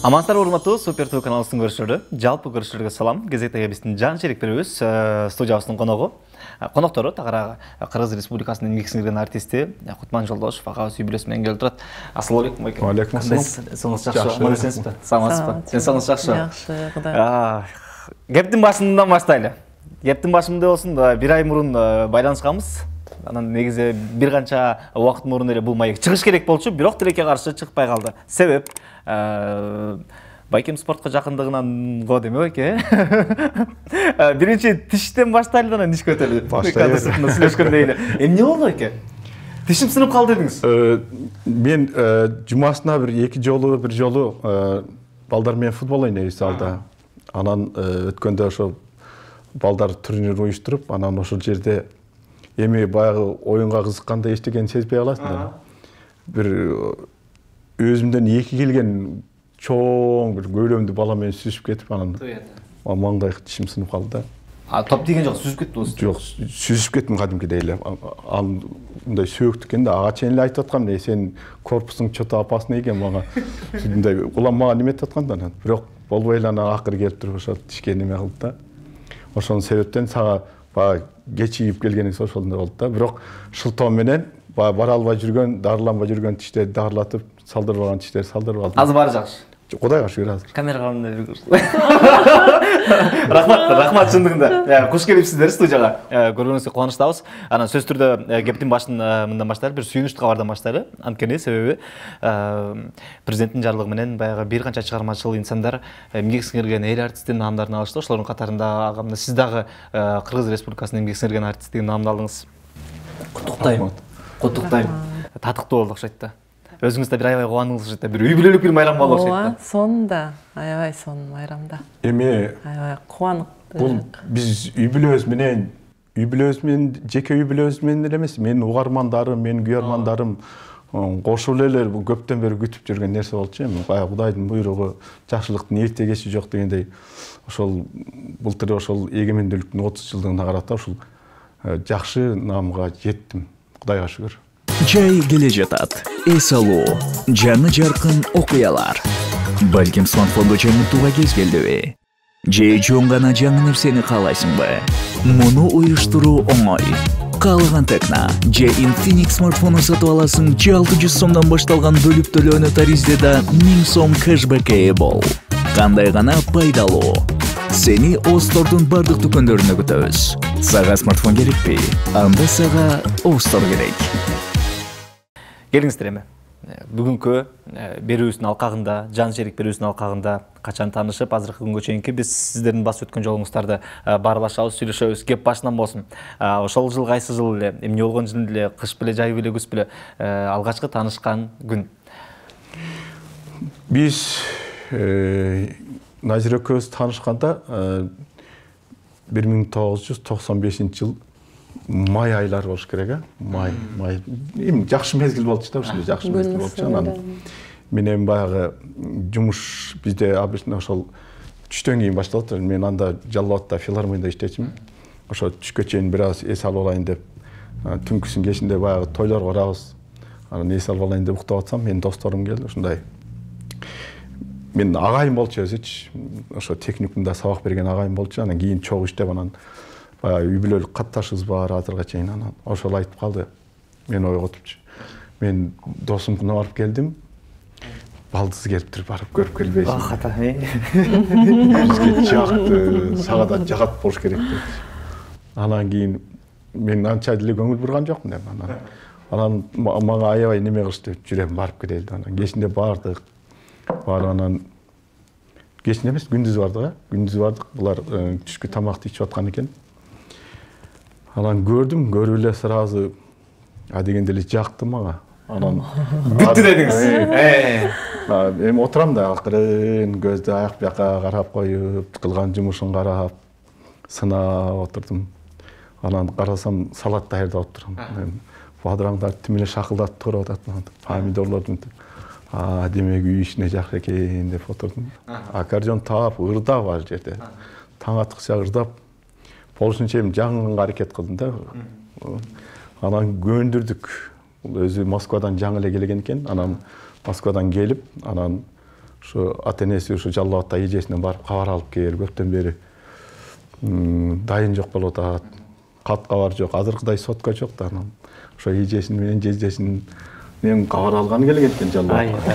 Амансыздар урматтуу Супер ТВ каналыбыздын көрүүчүлөрү. Жалпы көрүүчүлөргө салам. Кезектеги биздин жан шериктерибиз студиябыздын коногу. Коноктору тагыраак Кыргыз Республикасынын эмгек сиңирген артисти Кутман Жолдошев агабыз үй бүлөсү менен келип турат. Ассалам алейкум. Алейкум ассалам. Соңуз жакшы. Амансызбы? Саламатсызбы? Соңуз жакшы. Жакшы, Кудай. Кептин башынан баштайлы. Кептин башында болсун бир ай мурун байланышканбыз. Анан негизи бир канча убакыт мурун эле бул маек чыгыш керек болчу, бирок тилекке каршы чыкпай калды. Себеп байкем спортко жакындыгынан го деме байке. Биринчи тиштен баштайлы да анан ишке өтөлү. Баштайлы. Сүйлөшкөндөй эле. Эмне болду байке? Тишим сынып калды дедиңиз. Мен жумасына бир жолу балдар менен футбол ойнойбуз залда. Анан өткөндө ошо балдар турнир уюштуруп, анан ошол жерде эми баягы оюнга кызыкканда эчтекени сезбей каласың да. Бир өзүмдөн эки келген чоң бир көйлөмдүү бала менен сүзүп кетип анан маңдай тишим сынып калды да. Топ тийген жок, сүзүп кеттиңиз? Жок, сүзүп кеттим кадимкидей эле. Ал мындай сөөктү экен да, ага чейин эле айтып аткам, сен корпусуң что-то опасный экен мага. Мындай улам мага неме айтып аткан да анан. Бирок болбой эле анан акыры келип туруп ошо тишке неме кылды да. Ошонун себептен сага баягы кечигип келгениңиз ошондой болду да. Бирок шылтоо менен бара албай жүргөн, дарыланбай жүргөн тиштерди дарылатып, салдырбаган тиштерди салдырып алдым. Азыр баары жакшы. Кудайга шүгүр азыр. Камерага алып рахмат чындыгында. Куш келипсиздер студияга. Көргөнүңүзгө кубанычтабыз. Анан сөзсүз түрдө кептин башын мындан баштайлы, бир сүйүнүчтүү кабардан баштайлы. Анткени себеби президенттин жарлыгы менен баягы бир канча чыгармачыл инсандар эмгек сиңирген эл артисттин наамдарын алышты. Ошолордун катарында агамда сиз дагы Кыргыз Республикасынын эмгек сиңирген артисти деген наамды алдыңыз. Куттуктайм. Куттуктайм. Татыктуу болду окшойт да. Өзүңүз да бир аябай кубандыңыз окшойт да. Бир үй бүлөлүк бир майрам болду окшойт да. Сонда, аябай сонун майрамда. Эми Аябай кубанып. бул биз үй бүлөбүз менен жеке үй бүлөбүз менен эле эмес, менин угармандарым, менин күйөрмандарым кошулуп эле бул көптөн бери күтүп жүргөн нерсе болчу. Эми баягы Кудайдын буйругу, жакшылыктын эрте кечи жок дегендей, ошол былтыр ошол эгемендүүлүктүн 30 жылдыгына карата ошол жакшы наамга жеттим. Кудайга шүгүр. Жай келе жатат. Эс алуу, жаңы жаркын окуялар. Балким смартфонду жаңыртууга кез келдиби? Же жөн гана жаңы нерсени каалайсыңбы? Муну уюштуруу оңой. Каалаган Текна же Infinix смартфонун сатып аласың, же 600 сомдон башталган бөлүп төлөөнү таризде 1000 сом кэшбэкке ээ бол. Кандай гана пайдалуу. Сени Остордун бардык дүкөндөрүнө күтөбүз. Сага смартфон керекпи? Анда сага Остор керек. Келиңиздер эми. Бүгүнкү берүүбүздүн алкагында, жан шерик берүүбүздүн алкагында качан таанышып, азыркы күнгө чейинки биз сиздердин басып өткөн жолуңуздарды баарлашабыз, сүйлөшөбүз, кеп башынан болсун. Ошол жыл кайсы жыл эле, эмне болгон жыл эле, кыш беле, жай беле, күз беле, алгачкы таанышкан күн? Биз Назир экөөбүз таанышканда 1995-жыл май айлары болуш керек, май. Эми жакшы мезгил болчу да, ушундай жакшы мезгил болчу. Анан менен баягы жумуш бизде обычно ошол түштөн кийин башталат. Мен анда Жалал Абадта филармонияда иштечимин. Ошо түшкө чейин бир аз эс алып алайын деп, түнкүсүн кечинде баягы тойлор барабыз. Анан эс алып алайын деп уктап атсам, менин досторум келди, ушундай. Мен агайым болчу өзүчү. Ошо техникумда сабак берген агайым болчу. Анан кийин чогуу иштеп анан үй бүлөлүк катташыбыз бар азырга чейин. Анан ошол айтып калды. Мен ойготупчу. Мен досумдун барып келдим. Балдыз келиптир, барып көрүп келбейсиң. Хата. Бизге жакты, сага да жагат болуш керек деп. Анан кийин мен анча деле көңүл бурган жокмун деп. Анан мага аябай неме кылышты, жүрөм барып келели деп. Анан кечинде бардык. Анан кечинде эмес, күндүз бардык, күндүз бардык. Булар түшкү тамакты ичип аткан экен. Анан көрдүм, көрүп эле сразу дегенде эле жакты мага. Анан Бүттү дедиңиз. Эми отурам да акырын көздү аяк бияка карап коюп, кылган жумушун карап, сынап отурдум. Анан карасам салат даярдап отурам. Бадыраңдар тим эле шакылдатып туруп атат. Помидорлордун демек үй ишине жакшы экен деп отурдум. Аккордеон таап, ырдап ал жерде. Таң аткыча ырдап, болушунча эми жаңыга аракет кылдым да. Анан көндүрдүк. Өзү Москвадан жаңы эле келген экен. Анан Москвадан келип, анан Ошо ата-энеси ушу Жалал Абадта эжесинен барып кабар алып келип көптөн бери дайын жок болуп атат. Кат кабар жок, азыркыдай сотка жок да анан. Ошо эжесин менен жездесин мен кабар алганы келген экен Жалал Абадка.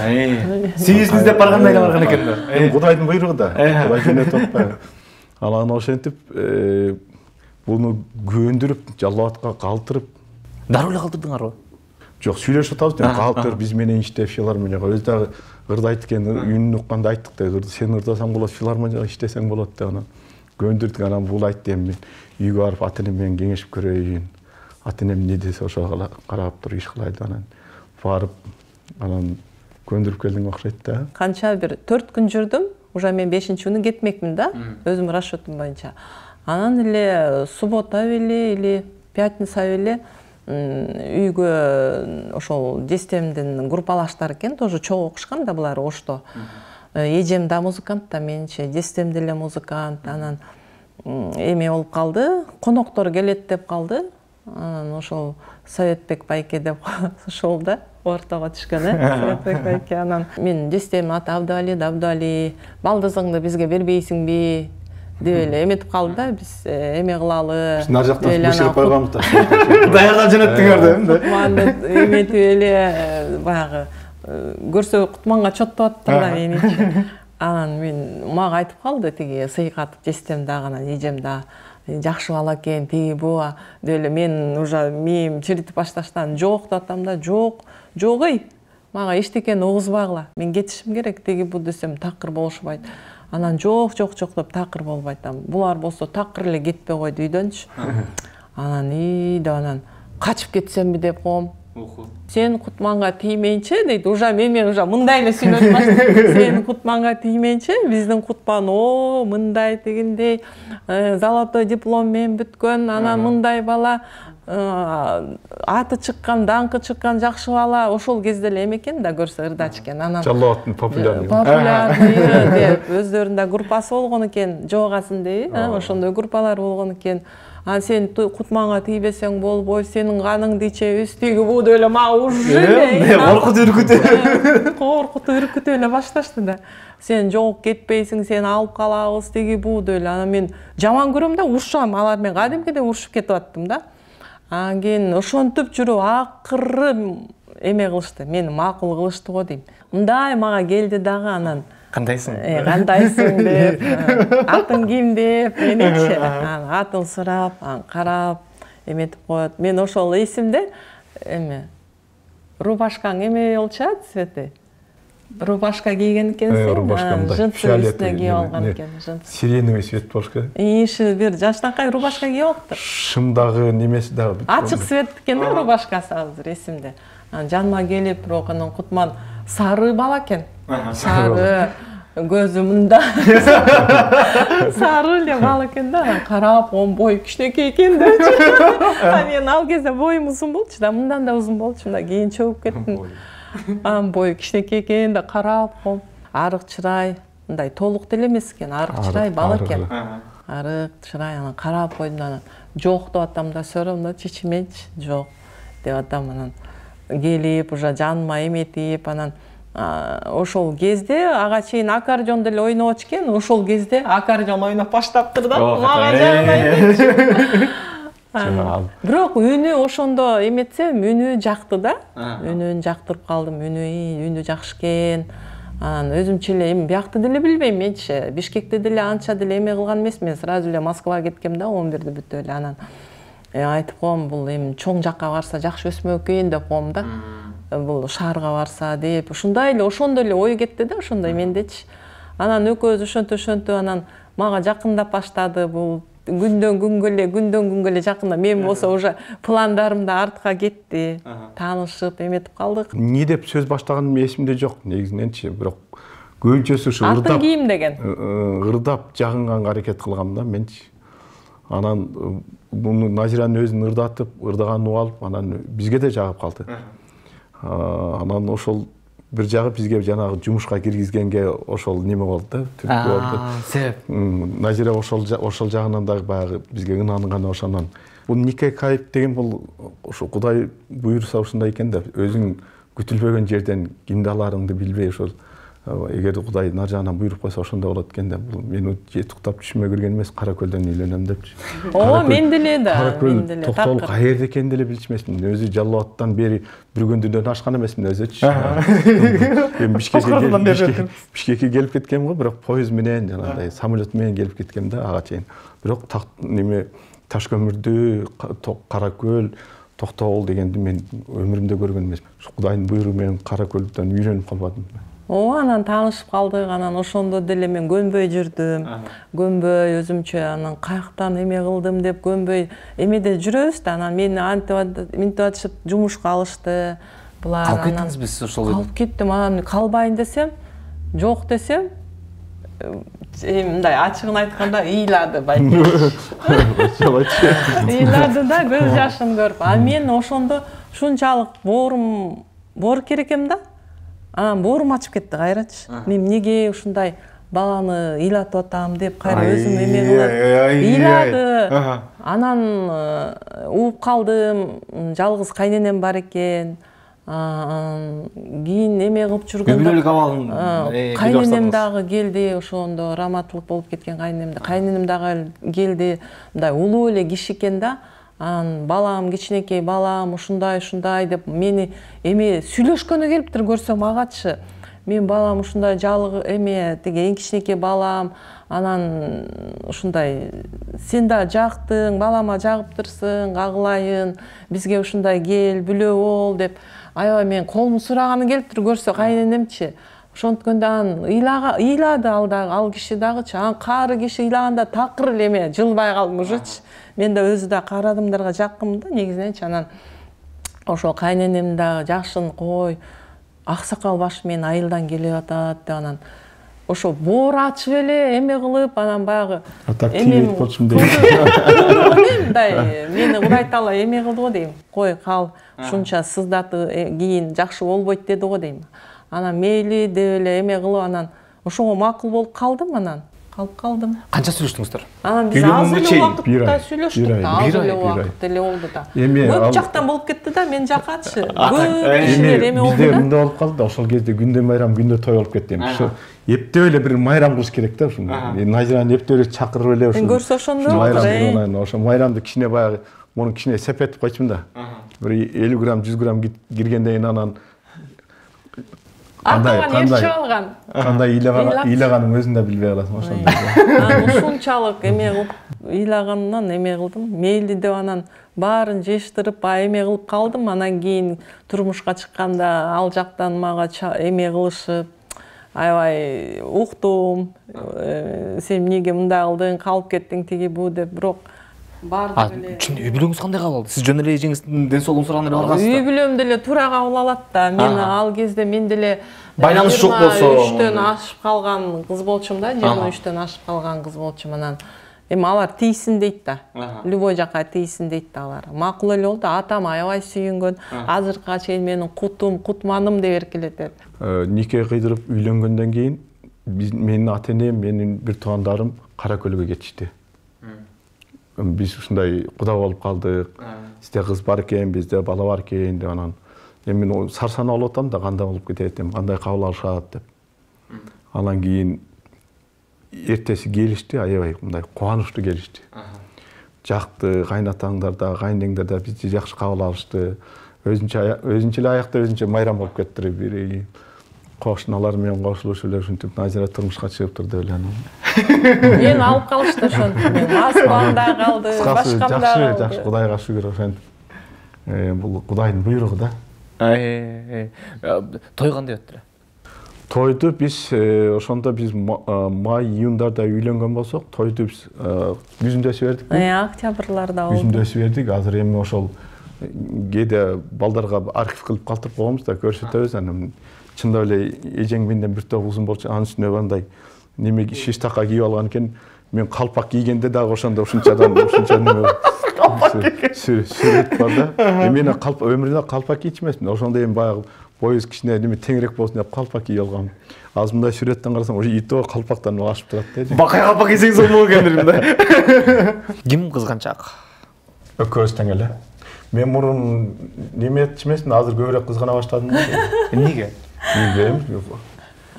Сиз издеп баргандай эле барган экен. Кудайдын буйругу да. Кудай жөнөтүп атпайбы. Анан ошентип буну көндүрүп Жалал Абадка калтырып. Дароо эле калтырдыңарбы? Жок, сүйлөшүп атабыз, калтыр биз менен иштеп филармонияга өз дагы ырды айт экен, үнүн укканда айттык да, сен ырдасаң болот, филармонияга иштесең болот деп анан көндүрдүк. Анан бул айтты, эми мен үйгө барып ата-энем менен кеңешип көрөйүн. Ата-энем не десе ошого карап туруп иш кылайлы. Анан барып анан көндүрүп келдиң окшойт да. Канча бир 4 күн жүрдүм. Уже мен 5-күнү кетмекмин да, өзүм расчетум боюнча. Анан эле суббота или пятница эле үйгө ошол жестемдин группалаштары экен, тоже чогуу окушкан да булар Ошто. Эжем да музыкант да, менчи жестем деле музыкант. Анан эме болуп калды, коноктор келет деп калды. Анан ошол Советбек байке деп ошол да ортого түшкөн, Советбек байке. Анан мен жестем аты Абдуали, балдызыңды бизге бербейсиңби деп эле эметип калды да, биз эме кылалы. Нар жактан беширип койгонбуз да. Даярдап жөнөттүңөр да. Кутманды эметип эле баягы көрсө Кутманга чоттоп аттыр да меничи. Анан мен мага айтып калды тиги сыйкат жестем дагы, анан эжем да жакшы бала экен, тиги бу деп эле мен уже мээм чиритип башташтан жок деп атам да, жок эй, мага эчтекени угузбагыла, мен кетишим керек, тиги бу десем такыр болушпайт. Анан жок деп такыр болбойт. Булар болсо такыр эле кетпей койду үйдөнчү. Анан деп анан качып кетсемби деп коем. Сен Кутманга тиймейинчи дейт. Уже мен уже мындай эле сүйлөп баштадым. Сен Кутманга тиймейинчи, биздин Кутман мындай тигиндей золотой диплом менен бүткөн, анан мындай бала, аты чыккан, даңкы чыккан жакшы бала. Ошол кезде эле эме экен да, көрсө ырдач экен. Анан Жалал Абадтын популярный деп өздөрүндө группасы болгон экен, Жогасың дейби, ошондой группалар болгон экен. А сен Кутманга тийбесең болбойт, сенин каныңды ичебиз, тиги бу деп эле мага уже коркутуп үркүтүп эле башташты да. Сен жок кетпейсиң, сени алып калабыз, тиги бу деп эле. Анан мен жаман көрөм да, урушам, алар мен кадимкидей урушуп кетип аттым да. Анан кийин ошентип жүрүп акыры эме кылышты, мени макул кылышты го дейм. Мындай мага келди дагы, анан Кандайсың? Кандайсың деп, атың ким деп, меничи. Атын сурап, карап, эметип коет. Мен ошол эсимде, эме рубашкаң эме болчу, цвети. Рубашка кийген экенсиң. Рубашкамда жынсы үстүнө кийип алган экен, жынсы. Сиреневый цвет болуш керек. Иши бир жаштакай рубашка кийип алыптыр. Шымдагы немеси дагы. Ачык цвет экен да рубашкасы, азыр эсимде. Жаныма келип, бирок анан Кутман сары бала экен. Сары, көзү мында. Сары эле бала экен да, карап, бой кичинекей экен депчи. Мен ал кезде боюм узун болчу да, мындан да узун болчу да, кийин чөгүп кеттим. Бой кичинекей экен да, карап, арык чырай, мындай толук деле эмес экен, арык чырай бала экен. Арык чырай, анан карап койдум, анан жок деп атам да, сөрөм да, чечименчи, жок деп атам, анан келип, уже жаныма эметип, анан ошол кезде ага чейин аккордеон деле ойнобочу экен, ошол кезде аккордеон ойноп баштаптыр да, мага жагат. Бирок үнү ошондо эметсем, үнү жакты да. Үнүн жактырып калдым, үнү жакшы экен. Анан өзүмчө эле эми биякты деле билбейм, менчи Бишкекте деле анча деле эме кылган эмесмин, сразу эле Москвага кеткем да, 11-де бүтүп эле. Анан айтып коем, бул эми чоң жакка барса жакшы өсмөк экен деп коем да. Бул шаарга барса деп, ушундай эле ошондой эле ой кетти да, ошондой мендечи. Анан экөөбүз ошентип анан мага жакындап баштады, бул күндөн күнгө эле жакындап. Мен болсо уже пландарым да артка кетти. Таанышып, эметип калдык. Не деп сөз баштаганым эсимде жок, негизиненчи, бирок көбүнчөсү ушу ырдап. Атын кийим деген. Ырдап жагынганга аракет кылгам да менчи. Анан буну Назиранын өзүн ырдатып, ырдаганын угуп алып, анан бизге да жагып калды. Анан ошол бир жагы бизге жанагы жумушка киргизгенге ошол неме болду да, түрткү болду. Себеп. Назира ошол жагынан дагы баягы бизге ынанган ошонон. Бул нике кайып деген бул ошо Кудай буйруса ушундай экен да, өзүң күтүлбөгөн жерден кимди аларыңды билбей ошол эгер Кудай нар жагынан буйруп койсо ошондой болот экен да. Бул мен жетип уктап түшүмө кирген эмес, Каракөлдөн үйлөнөм депчи. Мен деле да. Каракөл токтолуп каерде экенин деле билчү эмесмин. Өзү Жалал Абадтан бери бир күндүнөн ашкан эмесмин өзүчү. Мен Бишкекке келип кеткем го, бирок поезд менен жанагындай самолет менен келип кеткем да ага чейин. Бирок неме Ташкөмүрдү, Каракөл, Токтогул дегенди мен өмүрүмдө көргөн эмесмин. Кудайдын буйругу менен Каракөлдөн үйрөнүп калбадым. Анан таанышып калдык, анан ошондо деле мен көнбөй жүрдүм. Көнбөй өзүмчө анан каяктан эме кылдым деп көнбөй эмеде жүрөбүз да, анан мени минтип атышып жумушка алышты. Булар калып кеттиңизби сиз ошол? Калып кеттим, анан калбайын десем, жок десем, мындай ачыгын айтканда ыйлады байке. Ыйлады да көз жашын көрүп. Мен ошондо ушунчалык боор керек эм да. Анан боорум ачып кетти кайрачы. Мен эмнеге ушундай баланы ыйлатып атам деп кайра өзүм эме кылып ыйлады. Анан ууп калдым, жалгыз кайненем бар экен. Кийин эме кылып жүргөндө кайненем дагы келди, ошондо раматылык болуп кеткен кайненем дагы келди. Мындай улуу эле киши экен да. Балам, кичинекей балам, ушундай деп мени эме сүйлөшкөнү келиптир көрсөм агачы. Мен балам ушундай жалгы эме тиги эң кичинекей балам, анан ушундай сен да жактың, балама жагыптырсың, кагылайын, бизге ушундай кел, бүлө бол деп аябай мен колумду сураганы келиптир көрсө кайненемчи. Ошонткөндө анан ыйлады ал киши дагычы. Анан каары киши ыйлаганда такыр эле эме жылбай калдым ужучу. Мен да өзү да кары адамдарга жаккым да негизиненчи. Анан ошо кайненем да жакшын кой, аксакал баш мен айылдан келип атат деп анан ошо боор ачып эле эме кылып, анан баягы эмем болчумун дейм. Мындай мени Кудай таала эме кылды го дейм. Кой кал, ушунча сыздаты кийин жакшы болбойт деди го дейм. Анан мейли деп эле эме кылып, анан ошого макул болуп калдым, анан калып калдым. Канча сүйлөштүңүздөр? Анан биз аз эле убакытта сүйлөштүк да, аз эле убакыт эле болду да. Көп жактан болуп кетти да, мен жакачы. Көп кишилер эме болду да. Бизде мындай болуп калды да, ошол кезде күндө майрам, күндө той болуп кетти. Эптеп эле бир майрам кылыш керек да, ушуну. Назираны эптеп эле чакырып эле ушуну. Көрсө ошондо. Ошо майрамды кичине баягы, муну кичине сепетип койчумун да. Бир 50 грамм, 100 грамм киргенден кийин анан кандай ыйлаганын өзүн да билбей каласың ошондо. Ушунчалык эме кылып ыйлагандан эме кылдым. Мейли деп анан баарын жештирип, эме кылып калдым. Анан кийин турмушка чыкканда ал жактан мага эме кылышып, аябай уктум. Сен эмнеге мындай кылдың, калып кеттиң тиги бу деп, бирок бардык эле. Үй бүлөңүз кандай кабыл алды? Сиз жөн эле эжеңиздин ден соолугун сураганда эле баргансыз да? Үй бүлөм деле туура кабыл алат да. Мен ал кезде мен деле байланыш жок болсо 23-төн ашып калган кыз болчумун да, 23-төн ашып калган кыз болчумун. Анан эми алар тийсин дейт да. Любой жака тийсин дейт да алар. Макул эле болду. Атам аябай сүйүнгөн. Азыркыга чейин менин кутманым деп эркелетет. Нике кыйдырып үйлөнгөндөн кийин менин ата-энем, менин бир туугандарым Каракөлгө кетишти. Биз ушундай куда болуп калдык. Бизде кыз бар экен, бизде бала бар экен деп анан мен сарсанаа болуп атам да, кандай болуп кетет деп, кандай кабыл алышат деп. Анан кийин эртеси келишти, аябай мындай кубанычтуу келишти. Жакты, кайнатаңдар да, кайнеңдер да бизди жакшы кабыл алышты. Өзүнчө эле аякта өзүнчө майрам болуп кеттир. Бир кошуналар менен кошулуп эле ушинтип Назира турмушка чыгыптыр деп эле анан. Мен алып калышты ошентип. Мен Москвам да калды, башкам да калды. Жакшы, Кудайга шүгүр ошентип. Бул Кудайдын буйругу да. Той кандай өттү? Тойду биз ошондо биз май, июндарда үйлөнгөн болсок, тойду биз күзүндө өтүп бердик. Октябрларда болду. Күзүндө өтүп бердик. Азыр эми ошол кээде балдарга архив кылып калтырып коебуз да, көрсөтөбүз. Анан чындап эле эжең менден бир топ узун болчу, анын үстүнө мындай неме шиш така кийип алган экен. Мен калпак кийгенде дагы ошондо ушунчадан неме сүрөт бар да. Мен өмүрүмдө калпак кийчү эмесмин. Ошондо эми баягы боюз кичине неме теңирээк болсун деп калпак кийип алгам. Азыр мындай сүрөттөн карасаң, уже ито калпактан ашып турат да. Бакай калпак кийсең сонун болот экен да. Ким кызганчаак? Экөөбүз тең эле. Мен мурун неме этчү эмесмин, азыр көбүрөөк кызгана баштадым да. Эмнеге?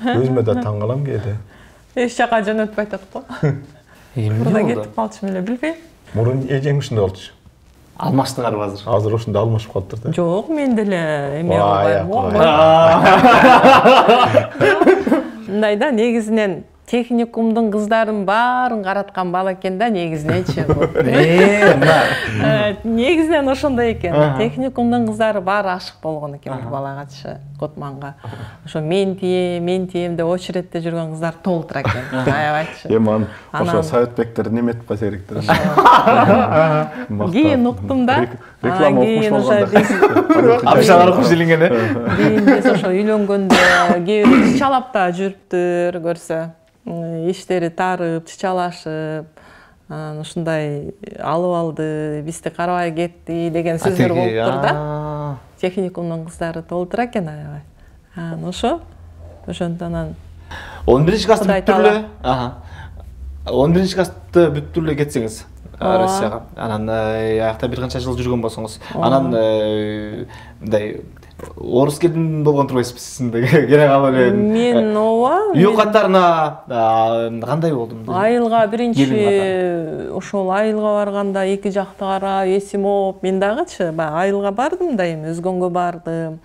Өзүмө да таң калам кээде. Эч жака жөнөтпөй атат го. Мурда кетип калчумун эле билбейм. Мурун эжең ушундай болчу. Алмаштыңарбы азыр? Азыр ушундай алмашып калыптыр да. Жок, мен деле эме кылбайм. Мындай да, негизинен техникумдун кыздарын баарын караткан бала экен да, негизиненчи. Негизинен ошондой экен. Техникумдун кыздары баары ашык болгон экен бул балагачы, Котманга. Ошо мен тием деп очередте жүргөн кыздар толтура экен. Аябайчы. Эми ошо Советбектер неметип калса керектир. Кийин уктум да. Реклама окumuş болгондо. Абишалар куш делингени. Кийин биз ошо үйлөнгөндө кээ бир чычалап да жүрүптүр, көрсө. Иштери тарып, чычалашып, ушундай алып алды, бизди карабай кетти деген сөздөр болуптур да. Техникумдун кыздары толтура экен аябай. Ошо ошондон 11 класты бүттүр эле. 11 класты бүттүр эле кетсеңиз Россияга. Анан аякта бир канча жыл жүргөн болсоңуз, анан мындай орус келин болгон турбайсызбы сиздин керек алып эле. Мен ооба. Үй каттарына кандай болдум? Айылга биринчи ошол айылга барганда эки жакты карап, эсим ооп, мен дагычы айылга бардым да, эми өзгөнгө бардым.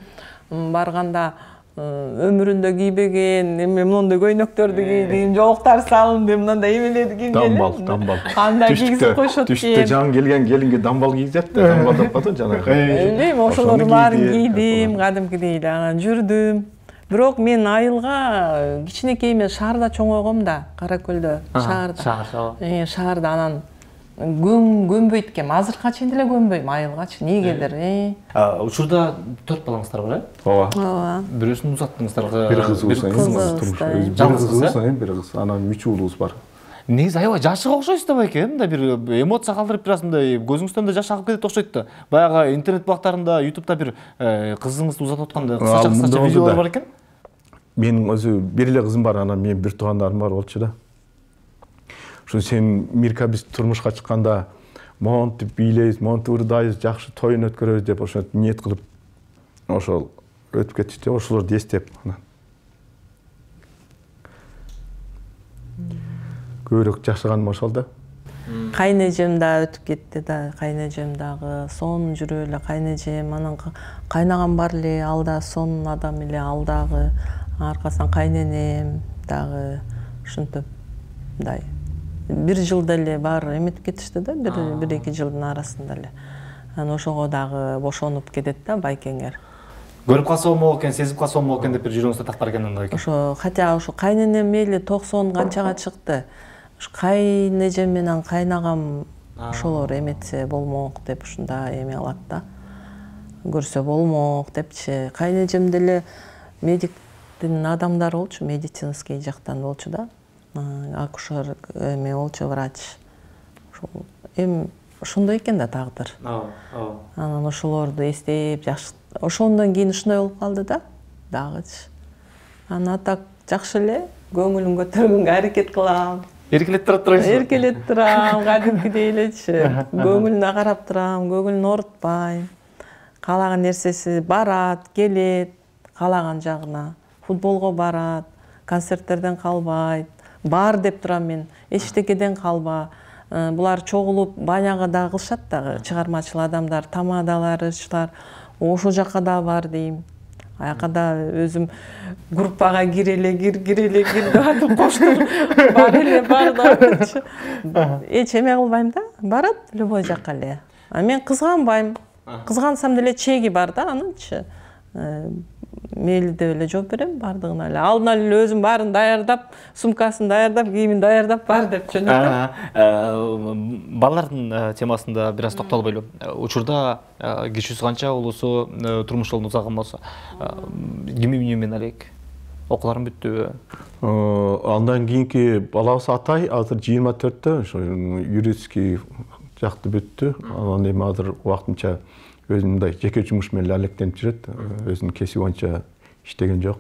Барганда өмүрүндө кийбеген эме мондой көйнөктөрдү кийдим, жоолуктар салынды, мындай эмелерди кийгем. Дамбал. Кандай кийгизип койшот экен. Түштө жан келген келинге дамбал кийгизет да, дамбал деп атат жанагы. Билбейм, ошолордун баарын кийдим, кадимкидей эле анан жүрдүм. Бирок мен айылга кичинекей эмес шаарда чоңойгом да, Кара Көлдө, шаарда. Шаарда анан көнбөйт экем. Азыркыга чейин деле көнбөйм айылгачы. Эмнегедир? Учурда 4 балаңыздар бар, Ооба. Бирөөсүн узаттыңыздарга. Бир кыз бир кыз. Анан 3 уулубуз бар. Негизи аябай жашыга окшойсуз да байке, мындай бир эмоция калтырып турасыз, мындай көзүңүздөн да жаш агып кетет окшойт да. Баягы интернет булактарында, YouTube'да бир кызыңызды узатып атканда кыска видеолор бар экен. Менин өзү бир эле кызым бар, анан мен бир туугандарым бар болчу да. Ошо сен Мирка биз турмушка чыкканда монтип бийлейбиз, монтип ырдайбыз, жакшы тоюн өткөрөбүз деп ошо ниет кылып ошол өтүп кетишти, ошолорду эстеп анан. Көбүрөөк жашаганым ошол да. Кайнэжем да өтүп кетти да, кайнэжем дагы сонун жүрүп эле кайнэжем, анан кайнагам бар эле, ал да сонун адам эле, ал дагы аркасынан кайненем дагы ушинтип мындай бир жылда эле баары эметип кетишти да, бир-эки жылдын арасында эле. Анан ошого дагы бошонуп кетет да байкеңер. Көрүп калса болмок экен, сезип калса болмок экен деп бир жүрөгүңүздө так бар экен андай. Ошо, хотя ошо кайненем мейли 90 канчага чыкты. Ушу кайнэжем менен кайнагам ошолор эметсе болмок деп ушунда эме алат да. Көрсө болмок депчи. Кайнэжем деле медиктин адамдары болчу, медицинский жактан болчу да. Акушер эме болчу, врач. Ошол эми ошондой экен да тагдыр. Анан ошолорду эстеп ошондон кийин ушундай болуп калды да, дагычы. Анан так жакшы эле көңүлүм көтөргөнгө аракет кылам. Эркелеп турасыз. Эркелеп турам, кадимкидей элечи. Көңүлүнө карап турам, көңүлүн оорутпайм. Каалаган нерсеси барат, келет, каалаган жагына. Футболго барат, концерттерден калбайт. Бар деп турам мен, эчтекеден калба. Булар чогулуп баняга да кылышат дагы, чыгармачыл адамдар, тамадаларчылар. Ошол жакка да бар дейм. Аяка да өзүм группага киреле деп атып коштур. Бар эле, бар да. Эч эме кылбайм да, барат любой жакка эле. А мен кызганбайм. Кызгансам деле чеги бар да анынчы. Мейли деп эле жооп берем бардыгына эле. Алдын эле өзүм баарын даярдап, сумкасын даярдап, кийимин даярдап бар деп жөнөтөм. Балдардын темасында бир аз токтолуп ойлойм. Учурда кичүүсү канча, улуусу турмуш жолун узаган болсо, ким менен алек? Окууларың бүттүбү? Андан кийинки балабыз Атай азыр 24-тө, ошо юридический жакты бүттү. Анан эми азыр убактынча өзүнүн мындай жеке жумуш менен алектенип жүрөт, өзүнүн кесиби боюнча иштеген жок.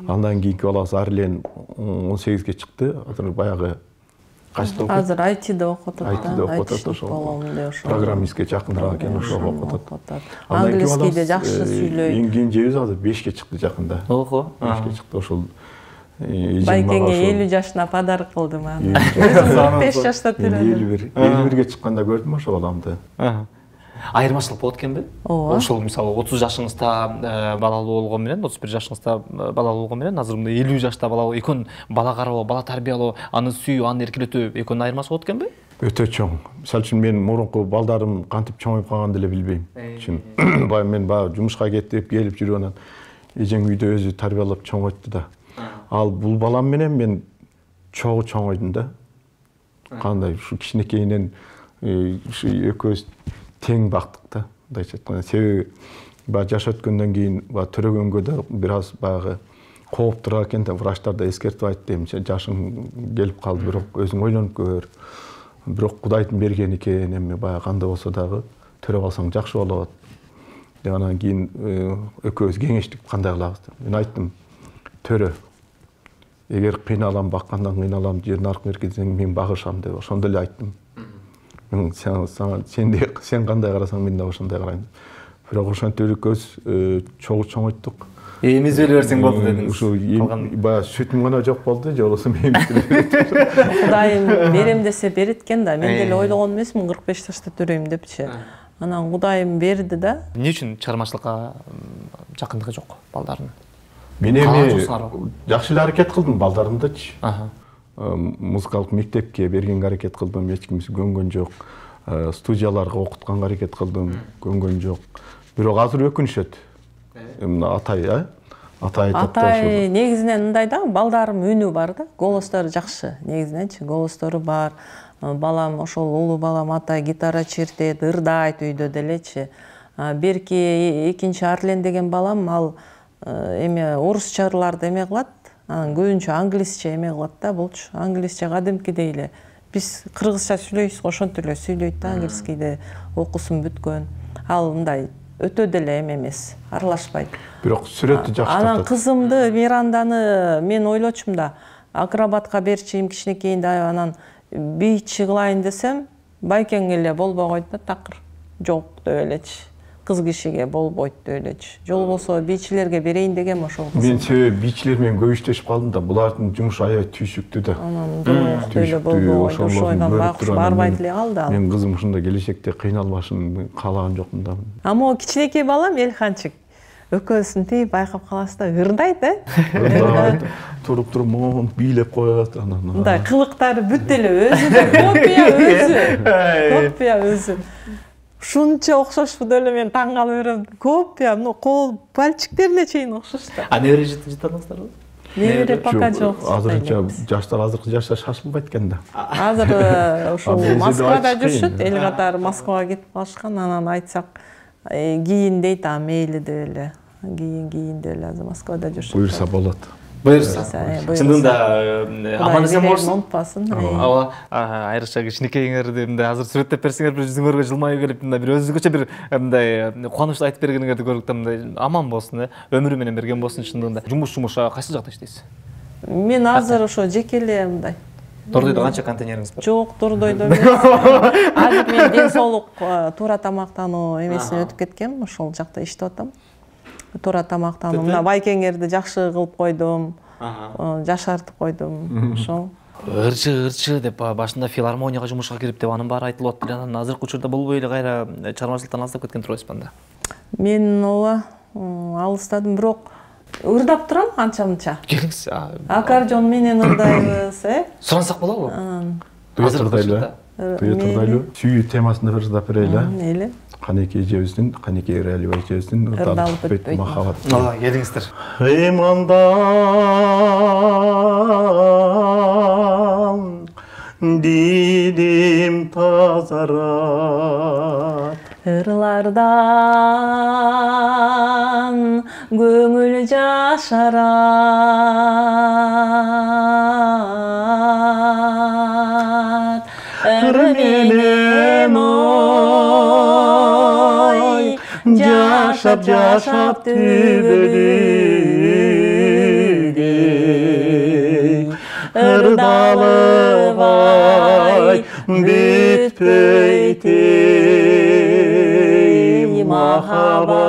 Андан кийинки балабыз Арлен 18-ге чыкты, азыр баягы качты. Азыр IT-де окутат да. IT-де окутат ошо. Программистке жакыныраак экен, ошо окутат. Английскийде жакшы сүйлөйт. Эң кийин жебиз азыр 5-ге чыкты жакында. Ого. 5-ге чыкты, ошол Байкеңе 50 жашына подарок кылдым аны. 45 жашта төрөдүм. 51-ге чыкканда көрдүм ошол баламды. Айырмашылык болот экенби? Ооба. Ошол мисалы 30 жашыңызда балалуу болгон менен, 31 жашыңызда балалуу болгон менен, азыр мындай 50 жашта балалуу экөөнүн бала кароо, бала тарбиялоо, аны сүйүү, аны эркелетүү экөөнүн айырмасы болот экенби? Өтө чоң. Мисалы үчүн мен мурунку балдарым кантип чоңоюп калганын деле билбейм. Чын. Мен баягы жумушка кетип, келип жүрүп анан эжең үйдө өзү тарбиялап чоңойтты да. Ал бул балам менен мен чоңойдум да. Кандай ушу кичинекейинен ушу экөөбүз тең бактык да. Мындайча айтканда, себеби баягы жаш өткөндөн кийин баягы төрөгөнгө да бир аз баягы кооп турар экен да, врачтар да эскертип айтты, эмче жашың келип калды, бирок өзүң ойлонуп көр. Бирок Кудайдын бергени экен, эми баягы кандай болсо дагы төрөп алсаң жакшы болот. Деп анан кийин экөөбүз кеңештик, кандай кылабыз деп. Мен айттым, төрө. Эгер кыйналам, баккандан кыйналам, жерин аркы берки десең, мен багышам деп ошондо эле айттым. Сен кандай карасаң, мен да ошондой карайм. Бирок ошентип экөөбүз чоңойттук. Эмиз өлө берсең болду дедиңиз. Ушу баягы сүтүм гана жок болду, же болбосо мен Кудайым берем десе берет экен да. Мен деле ойлогон эмесмин 45 жашта төрөйм депчи. Анан Кудайым берди да. Эмне үчүн чыгармачылыкка жакындыгы жок балдардын? Мен эми жакшы эле аракет кылдым балдарымдачы. Музыкалык мектепке бергенге аракет кылдым, эч ким көнгөн жок. Студияларга окутканга аракет кылдым, көнгөн жок. Бирок азыр өкүнүшөт. Атай айтат да. Атай негизинен мындай да, балдарым үнү бар да, голостору жакшы. Негизиненчи голостору бар. Балам ошол улуу балам Атай гитара чертет, ырдайт үйдө делечи. Берки экинчи Арлен деген балам, ал эме орусча ырларды эме кылат, анан көбүнчө англисче эме кылат да, болчу. Англисче кадимкидей эле. Биз кыргызча сүйлөйбүз, ошентип эле сүйлөйт да, англискийде окусун бүткөн. Ал мындай өтө деле эме эмес, аралашпайт. Бирок сүрөттү жакшы тартат. Анан кызымды, Миранданы мен ойлочумун да, акробатка берчимин кичинекейинде, анан бийчи кылайын десем, Байкең эле болбой койду да, такыр. Жок деп элечи. Кыз кишиге болбойт деп элечи. Жол болсо бийчилерге берейин дегем ошол кыз. Мен себеби бийчилер менен көбүштөшүп калдым да, булардын жумушу аябай түйшүктүү да. Анан жок деле болбой койду, ошойдон байкуш барбай деле калды ал. Мен кызым ушундай келечекте кыйналбашын каалаган жокмун да. Ама кичинекей балам Элханчик өкөөсүн тийип байкап каласыз да, ырдайт, ырдайт. Туруп монун бийлеп коет анан. Мындай кылыктары бүт эле өзү да копия өзү. Копия өзү. Ушунча окшошпу деле мен таң калып берем. Копия, кол пальчиктерине чейин окшош да. Небере жатасыздарбы? Небере пока жок. Азырынча жаштар азыркы жашта шашылбайт экен да. Азыр ушул Москвада жүрүшөт, эл катары Москвага кетип калышкан, анан айтсак кийин дейт, а мейли деп эле. Кийин деп эле азыр Москвада жүрүшөт. Буйрса болот. Буйрса. Чындыгында аман эсен болсун. Унутпасын. Ооба, айрыкча кичинекейиңерди мындай азыр сүрөттөп берсеңер, бир жүзүңөргө жылмайып келип, мындай бир өзүңчө бир мындай кубанычты айтып бергениңерди көрдүк да, мындай аман болсун, өмүрү менен берген болсун чындыгында. Жумуш кайсы жакта иштейсиз? Мен азыр ошо жеке эле мындай. Тордойдо канча контейнериңиз бар? Жок, Тордойдо эмес. Азыр мен ден соолук туура тамактануу эмесине өтүп кеткем, ошол жакта иштеп атам. Туура тамактануу, мына Байкеңерди жакшы кылып койдум, жашартып койдум, ошол. Ырчы деп башында филармонияга жумушка кирип деп анын баары айтылып атты. Анан азыркы учурда болбой эле кайра чыгармачылыктан алыстап кеткен турбайсызбы анда? Мен ооба алыстадым, бирок ырдап турам анча-мынча. Келиңиз. Аккордеон менен ырдайбыз, Сурансак болобу? Дуэт ырдайлы. Сүйүү темасында бир ырдап берели. Эле. Канекей эжебиздин, Канекей Эралиева эжебиздин ырдалып бүтпөйт махаббат. Келиңиздер. Ыймандан дидим тазарат, Ырлардан көңүл жашарат, ыр менен ой жашап түбөлүгө, ырдалып ай бүтпөйт махаббат,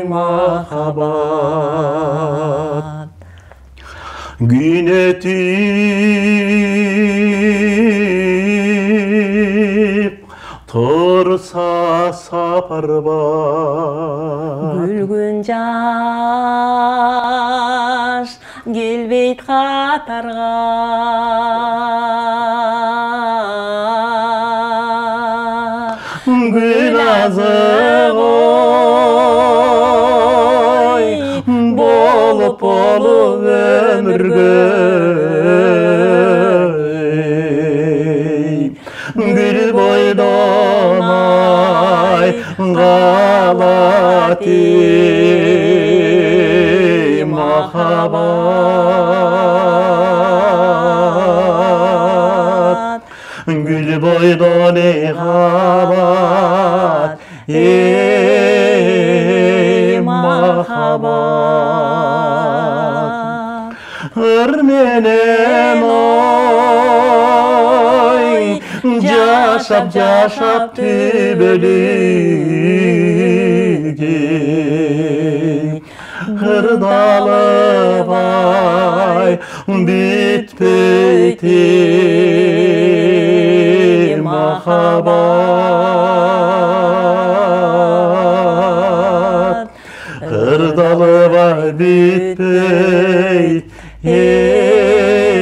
махаббат. Gün etip tursa sapar var. Gülgün jaş gelbeyt katarga. Gül azık oy bolup olup ömürgö. Gül boydan ay galati mahabat. Gül boydan ey habat ey mahabat. Hırmenen oy yaşap yaşap tübeligi. Hırdalı vay bitpeyti mahabat. Hırdalı vay bitpeyti ey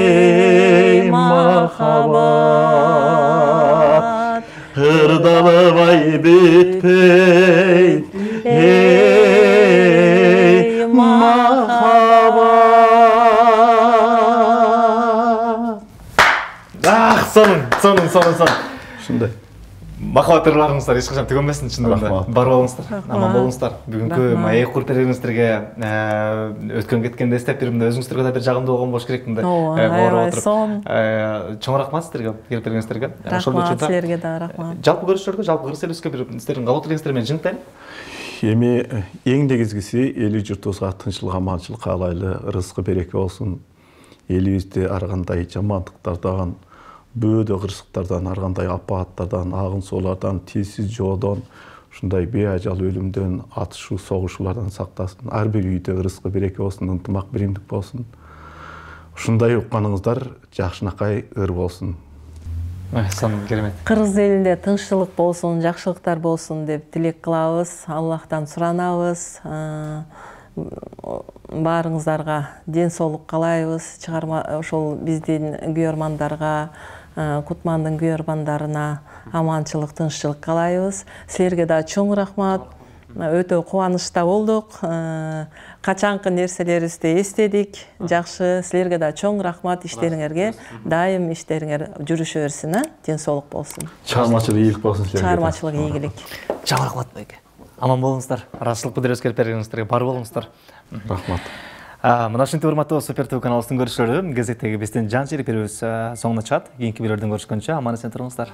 mahabat. Hırdalı vay bitpeyti ey mahabat. Сонун. Ушундай. Махабат ырларыңыздар эч качан түгөнбесин чындыгында. Рахмат. Бар болуңуздар, аман болуңуздар. Бүгүнкү Рахмат. маек куруп бергениңиздерге өткөн кеткенде эстеп берип мына өзүңүздөргө да бир жагымдуу болгон болуш керек мындай. Аябай сонун. Чоң рахмат сиздерге келип бергениңиздерге. Рахмат силерге да рахмат. Жалпы көрүшчүлөргө, жалпы кыргыз элибизге бир сиздердин каалоо тилегиңиздер менен жыйынтайын. Эми эң негизгиси эли журтубузга тынччылык, аманчылык каалайлы, рызкы береке болсун. Элибизде ар кандай жамандыктардан, бөөдө кырсыктардан, ар кандай апааттардан, агын соолордон, тийсиз жоодон, ушундай беажал өлүмдөн, атышуу, согушуулардан сактасын. Ар бир үйдө рызкы береке болсун, ынтымак, биримдик болсун. Ушундай укканыңыздар жакшынакай ыр болсун. Сонун керемет. Кыргыз элинде тынччылык болсун, жакшылыктар болсун деп тилек кылабыз, Аллахтан суранабыз. Баарыңыздарга ден соолук каалайбыз. Чыгарма ошол биздин күйөрмандарга, Кутмандын күйөрмандарына аманчылык, тынччылык каалайбыз. Силерге да чоң рахмат. Өтө кубанычта болдук. Качанкы нерселерибизди эстедик. Жакшы, силерге да чоң рахмат иштериңерге. Дайым иштериңер жүрүшө берсин, ден соолук болсун. Чыгармачылык ийгилик болсун силерге. Чыгармачылык ийгилик. Чоң рахмат байке. Аман болуңуздар. Ыраазычылык билдирип келип бергениңиздерге бар болуңуздар. Рахмат. Мына ушинтип урматтуу Супер ТВ каналыбыздын көрүүчүлөрү, кезектеги биздин жан серик берүүбүз соңуна чыгат. Кийинки берүүдөн көрүшкөнчө аман эсен туруңуздар.